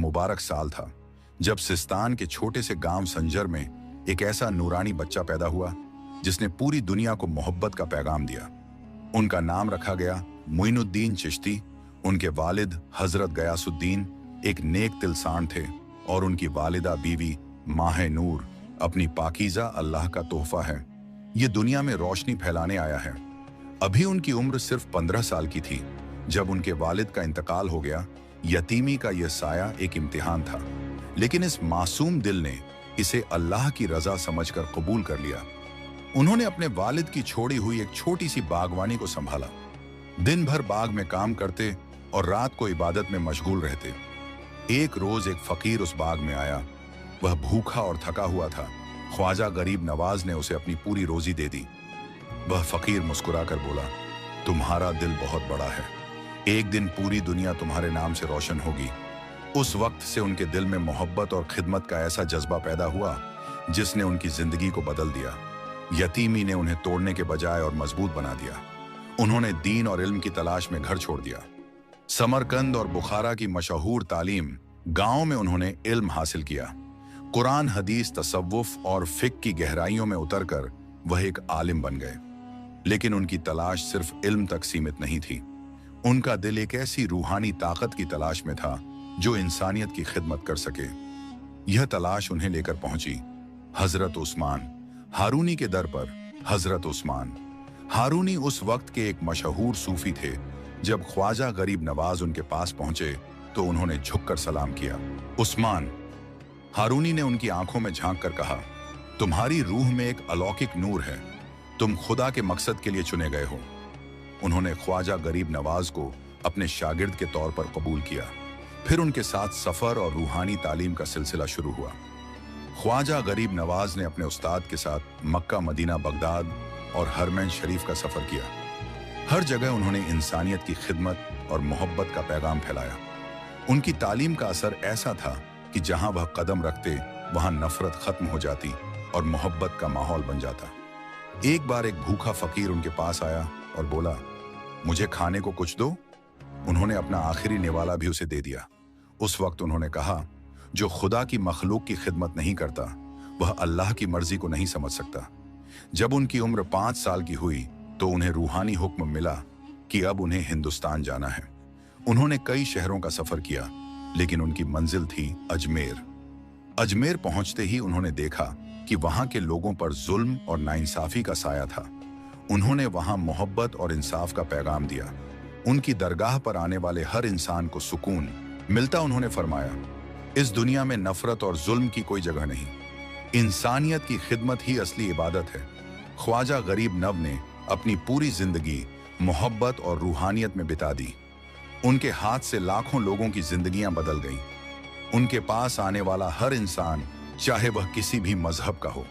मुबारक साल था जब सिस्तान के छोटे से गांव संजर में एक ऐसा नूरानी बच्चा पैदा हुआ जिसने पूरी दुनिया को मोहब्बत का पैगाम दिया। उनका नाम रखा गया मुइनुद्दीन चिश्ती। उनके वालिद हजरत गयासुद्दीन एक नेक तिलसान थे और उनकी वालिदा बीवी माह नूर अपनी पाकीज़ा अल्लाह का तोहफा है। ये दुनिया में रोशनी फैलाने आया है। अभी उनकी उम्र सिर्फ 15 साल की थी जब उनके वालिद का इंतकाल हो गया। यतीमी का यह साया एक इम्तिहान था, लेकिन इस मासूम दिल ने इसे अल्लाह की रजा समझकर कबूल कर लिया। उन्होंने अपने वालिद की छोड़ी हुई एक छोटी सी बागवानी को संभाला। दिन भर बाग में काम करते और रात को इबादत में मशगूल रहते। एक रोज एक फकीर उस बाग में आया। वह भूखा और थका हुआ था। ख्वाजा गरीब नवाज ने उसे अपनी पूरी रोजी दे दी। वह फकीर मुस्कुराकर बोला, तुम्हारा दिल बहुत बड़ा है, एक दिन पूरी दुनिया तुम्हारे नाम से रोशन होगी। उस वक्त से उनके दिल में मोहब्बत और खिदमत का ऐसा जज्बा पैदा हुआ जिसने उनकी जिंदगी को बदल दिया। यतीमी ने उन्हें तोड़ने के बजाय और मजबूत बना दिया। उन्होंने दीन और इल्म की तलाश में घर छोड़ दिया। समरकंद और बुखारा की मशहूर तालीम गांव में उन्होंने इल्म हासिल किया। कुरान, हदीस, तसव्वुफ और फिक की गहराइयों में उतरकर वह एक आलिम बन गए। लेकिन उनकी तलाश सिर्फ इल्म तक सीमित नहीं थी। उनका दिल एक ऐसी रूहानी ताकत की तलाश में था जो इंसानियत की खिदमत कर सके। यह तलाश उन्हें लेकर पहुंची हजरत उस्मान हारूनी के दर पर। हजरत उस्मान हारूनी उस वक्त के एक मशहूर सूफी थे। जब ख्वाजा गरीब नवाज उनके पास पहुंचे तो उन्होंने झुककर सलाम किया। उस्मान हारूनी ने उनकी आंखों में झांक कर कहा, तुम्हारी रूह में एक अलौकिक नूर है, तुम खुदा के मकसद के लिए चुने गए हो। उन्होंने ख्वाजा गरीब नवाज को अपने शागिर्द के तौर पर कबूल किया। फिर उनके साथ सफर और रूहानी तालीम का सिलसिला शुरू हुआ। ख्वाजा गरीब नवाज ने अपने उस्ताद के साथ मक्का, मदीना, बगदाद और हरमैन शरीफ का सफर किया। हर जगह उन्होंने इंसानियत की खिदमत और मोहब्बत का पैगाम फैलाया। उनकी तालीम का असर ऐसा था कि जहां वह कदम रखते वहां नफरत खत्म हो जाती और मोहब्बत का माहौल बन जाता। एक बार एक भूखा फकीर उनके पास आया और बोला, मुझे खाने को कुछ दो। उन्होंने अपना आखिरी निवाला भी उसे दे दिया। उस वक्त उन्होंने कहा, जो खुदा की मखलूक की खिदमत नहीं करता वह अल्लाह की मर्जी को नहीं समझ सकता। जब उनकी उम्र 5 साल की हुई तो उन्हें रूहानी हुक्म मिला कि अब उन्हें हिंदुस्तान जाना है। उन्होंने कई शहरों का सफर किया, लेकिन उनकी मंजिल थी अजमेर। अजमेर पहुंचते ही उन्होंने देखा कि वहां के लोगों पर जुल्म और नाइंसाफी का साया था। उन्होंने वहां मोहब्बत और इंसाफ का पैगाम दिया। उनकी दरगाह पर आने वाले हर इंसान को सुकून मिलता। उन्होंने फरमाया, इस दुनिया में नफरत और जुल्म की कोई जगह नहीं, इंसानियत की खिदमत ही असली इबादत है। ख्वाजा गरीब नव ने अपनी पूरी जिंदगी मोहब्बत और रूहानियत में बिता दी। उनके हाथ से लाखों लोगों की जिंदगियां बदल गईं। उनके पास आने वाला हर इंसान, चाहे वह किसी भी मजहब का हो,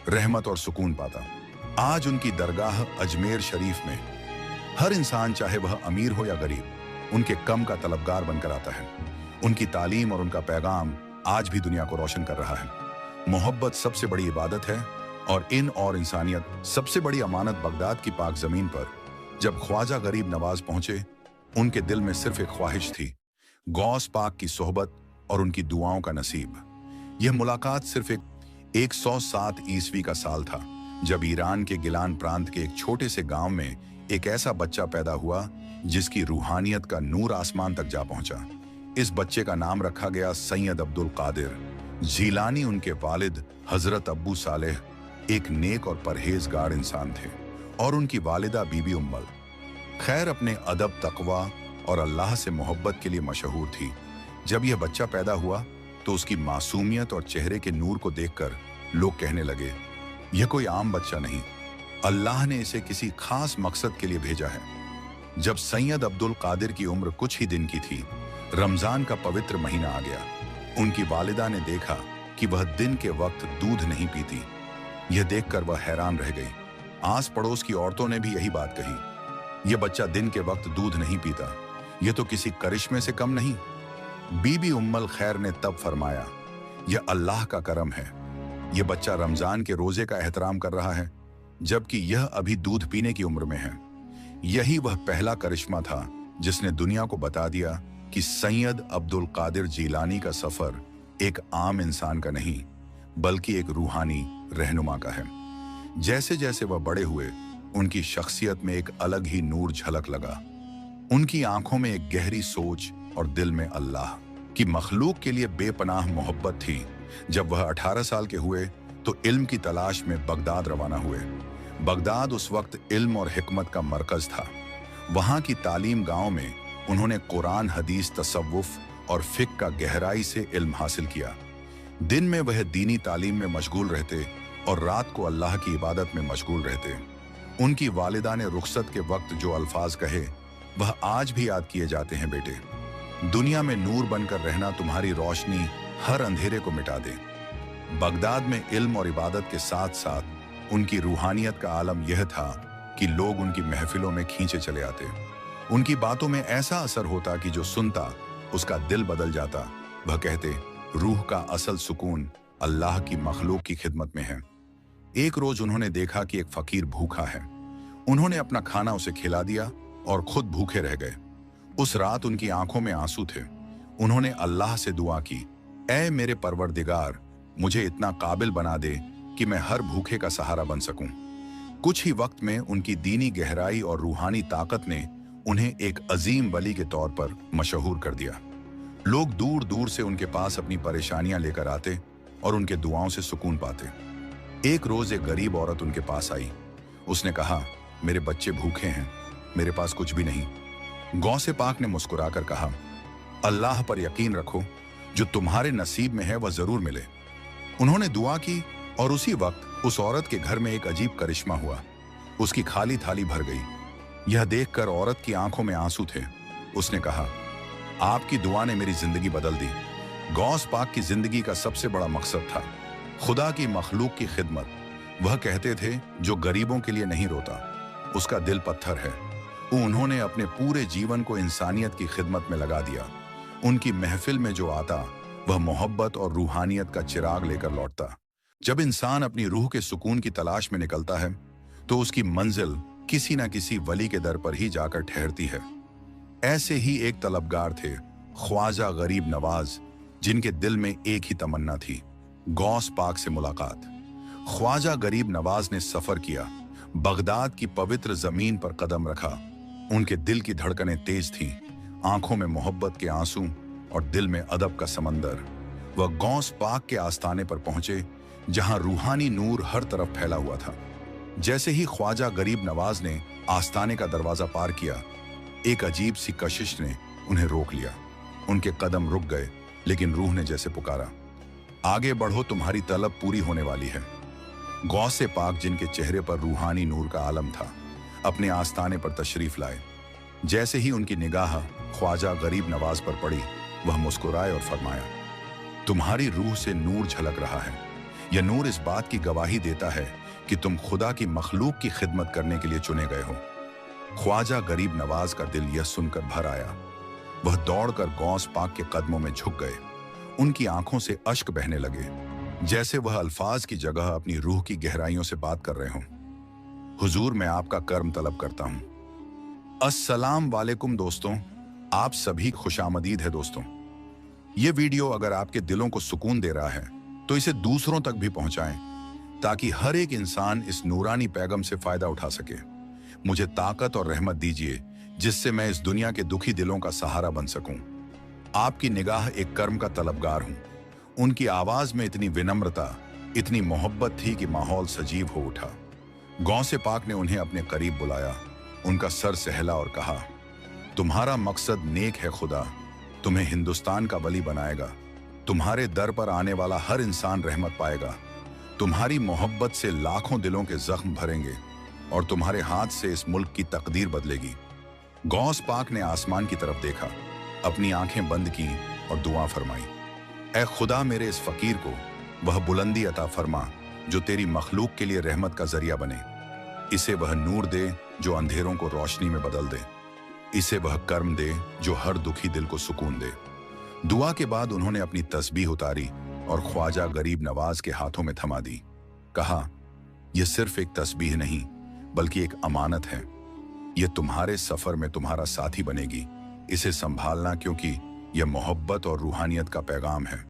रहमत और सुकून पाता। आज उनकी दरगाह अजमेर शरीफ में हर इंसान, चाहे वह अमीर हो या गरीब, उनके कम का तलबगार बनकर आता है। उनकी तालीम और उनका पैगाम आज भी दुनिया को रोशन कर रहा है। मोहब्बत सबसे बड़ी इबादत है और इंसानियत सबसे बड़ी अमानत। बगदाद की पाक जमीन पर जब ख्वाजा गरीब नवाज पहुंचे, उनके दिल में सिर्फ एक ख्वाहिश थी, गौस पाक की सोहबत और उनकी दुआओं का नसीब। यह मुलाकात सिर्फ 107 ईस्वी का साल था जब ईरान के गिलान प्रांत के एक छोटे से गांव में एक ऐसा बच्चा पैदा हुआ जिसकी रूहानियत का नूर आसमान तक जा पहुंचा। इस बच्चे का नाम रखा गया सैयद अब्दुल कादिर जीलानी। उनके वालिद हजरत अब्बू सालेह एक नेक और परहेजगार इंसान थे और उनकी वालिदा बीबी उम्मल खैर अपने अदब, तकवा और अल्लाह से मोहब्बत के लिए मशहूर थी। जब यह बच्चा पैदा हुआ तो उसकी मासूमियत और चेहरे के नूर को देखकर लोग कहने लगे, यह कोई आम बच्चा नहीं, अल्लाह ने इसे किसी खास मकसद के लिए भेजा है। जब सैयद अब्दुल कादिर की उम्र कुछ ही दिन की थी, रमजान का पवित्र महीना आ गया। उनकी वालिदा ने देखा कि वह दिन के वक्त दूध नहीं पीती। यह देखकर वह हैरान रह गई। आस पड़ोस की औरतों ने भी यही बात कही, यह बच्चा दिन के वक्त दूध नहीं पीता, यह तो किसी करिश्मे से कम नहीं। बीबी उम्मल खैर ने तब फरमाया, यह अल्लाह का करम है, यह बच्चा रमजान के रोजे का एहतराम कर रहा है जबकि यह अभी दूध पीने की उम्र में है। यही वह पहला करिश्मा था जिसने दुनिया को बता दिया कि सैयद अब्दुल कादिर जीलानी का सफर एक आम इंसान का नहीं, बल्कि एक रूहानी रहनुमा का है। जैसे जैसे वह बड़े हुए, उनकी शख्सियत में एक अलग ही नूर झलक लगा। उनकी आंखों में एक गहरी सोच और दिल में अल्लाह की मखलूक के लिए बेपनाह मोहब्बत थी। जब वह 18 साल के हुए तो इल्म की तलाश में बगदाद रवाना हुए। बगदाद उस वक्त इल्म और हिकमत का मरकज था। वहां की तालीम गांव में उन्होंने कुरान, हदीस, तसव्वुफ और फिक्र का गहराई से इल्म हासिल किया। दिन में वह दीनी तालीम में मशगूल रहते और रात को अल्लाह की इबादत में मशगूल रहते। उनकी वालिदा ने रुखसत के वक्त जो अल्फाज कहे, वह आज भी याद किए जाते हैं। बेटे, दुनिया में नूर बनकर रहना तुम्हारी रोशनी हर अंधेरे को मिटा दे। बगदाद में इल्म और इबादत के साथ साथ उनकी रूहानियत का आलम यह था कि लोग उनकी महफिलों में खींचे चले आते। उनकी बातों में ऐसा असर होता कि जो सुनता उसका दिल बदल जाता। वह कहते, रूह का असल सुकून अल्लाह की मखलूक की खिदमत में है। एक रोज उन्होंने देखा कि एक फकीर भूखा है। उन्होंने अपना खाना उसे खिला दिया और खुद भूखे रह गए। उस रात उनकी आंखों में आंसू थे। उन्होंने अल्लाह से दुआ की, ऐ मेरे परवरदिगार, मुझे इतना काबिल बना दे कि मैं हर भूखे का सहारा बन सकूं। कुछ ही वक्त में उनकी दीनी गहराई और रूहानी ताकत ने उन्हें एक अजीम वली के तौर पर मशहूर कर दिया। लोग दूर दूर से उनके पास अपनी परेशानियां लेकर आते और उनके दुआओं से सुकून पाते। एक रोज एक गरीब औरत उनके पास आई। उसने कहा, मेरे बच्चे भूखे हैं, मेरे पास कुछ भी नहीं। गौसे पाक ने मुस्कुराकर कहा, अल्लाह पर यकीन रखो, जो तुम्हारे नसीब में है वह जरूर मिले। उन्होंने दुआ की और उसी वक्त उस औरत के घर में एक अजीब करिश्मा हुआ। उसकी खाली थाली भर गई। यह देखकर औरत की आंखों में आंसू थे। उसने कहा, आपकी दुआ ने मेरी जिंदगी बदल दी। गौस पाक की जिंदगी का सबसे बड़ा मकसद था खुदा की मखलूक की खिदमत। वह कहते थे, जो गरीबों के लिए नहीं रोता उसका दिल पत्थर है। उन्होंने अपने पूरे जीवन को इंसानियत की खिदमत में लगा दिया। उनकी महफिल में जो आता वह मोहब्बत और रूहानियत का चिराग लेकर लौटता। जब इंसान अपनी रूह के सुकून की तलाश में निकलता है तो उसकी मंजिल किसी न किसी वली के दर पर ही जाकर ठहरती है। ऐसे ही एक तलबगार थे, ख्वाजा गरीब नवाज, जिनके दिल में एक ही तमन्ना थी, गौस पाक से मुलाकात। ख्वाजा गरीब नवाज ने सफर किया, बगदाद की पवित्र जमीन पर कदम रखा। उनके दिल की धड़कनें तेज थीं, आंखों में मोहब्बत के आंसू और दिल में अदब का समंदर। वह गौस पाक के आस्थाने पर पहुंचे, जहां रूहानी नूर हर तरफ फैला हुआ था। जैसे ही ख्वाजा गरीब नवाज ने आस्थाने का दरवाजा पार किया, एक अजीब सी कशिश ने उन्हें रोक लिया। उनके कदम रुक गए, लेकिन रूह ने जैसे पुकारा, आगे बढ़ो, तुम्हारी तलब पूरी होने वाली है। गौसे पाक, जिनके चेहरे पर रूहानी नूर का आलम था, अपने आस्थाने पर तशरीफ लाए। जैसे ही उनकी निगाह ख्वाजा गरीब नवाज पर पड़ी, वह मुस्कुराए और फरमाया, तुम्हारी रूह से नूर झलक रहा है। यह नूर इस बात की गवाही देता है कि तुम खुदा की मखलूक की खिदमत करने के लिए चुने गए हो। ख्वाजा गरीब नवाज का दिल यह सुनकर भर आया। वह दौड़कर गौस पाक के कदमों में झुक गए। उनकी आंखों से अश्क बहने लगे, जैसे वह अल्फाज की जगह अपनी रूह की गहराइयों से बात कर रहे हों। हुजूर, मैं आपका कर्म तलब करता हूं। अस्सलाम वालेकुम दोस्तों, आप सभी खुशामदीद है दोस्तों। ये वीडियो अगर आपके दिलों को सुकून दे रहा है तो इसे दूसरों तक भी पहुंचाएं, ताकि हर एक इंसान इस नूरानी पैगम से फायदा उठा सके। मुझे ताकत और रहमत दीजिए, जिससे मैं इस दुनिया के दुखी दिलों का सहारा बन सकूं। आपकी निगाह एक कर्म का तलबगार हूं। उनकी आवाज में इतनी विनम्रता, इतनी मोहब्बत थी कि माहौल सजीव हो उठा। गौसे पाक ने उन्हें अपने करीब बुलाया, उनका सर सहला और कहा, तुम्हारा मकसद नेक है, खुदा तुम्हें हिंदुस्तान का वली बनाएगा। तुम्हारे दर पर आने वाला हर इंसान रहमत पाएगा। तुम्हारी मोहब्बत से लाखों दिलों के जख्म भरेंगे और तुम्हारे हाथ से इस मुल्क की तकदीर बदलेगी। गौस पाक ने आसमान की तरफ देखा, अपनी आंखें बंद की और दुआ फरमाई, ऐ खुदा, मेरे इस फकीर को वह बुलंदी अता फरमा जो तेरी मखलूक के लिए रहमत का जरिया बने। इसे वह नूर दे जो अंधेरों को रोशनी में बदल दे। इसे वह कर्म दे जो हर दुखी दिल को सुकून दे। दुआ के बाद उन्होंने अपनी तस्बीह उतारी और ख्वाजा गरीब नवाज के हाथों में थमा दी। कहा, यह सिर्फ एक तस्बीह नहीं, बल्कि एक अमानत है। यह तुम्हारे सफर में तुम्हारा साथी बनेगी। इसे संभालना, क्योंकि यह मोहब्बत और रूहानियत का पैगाम है।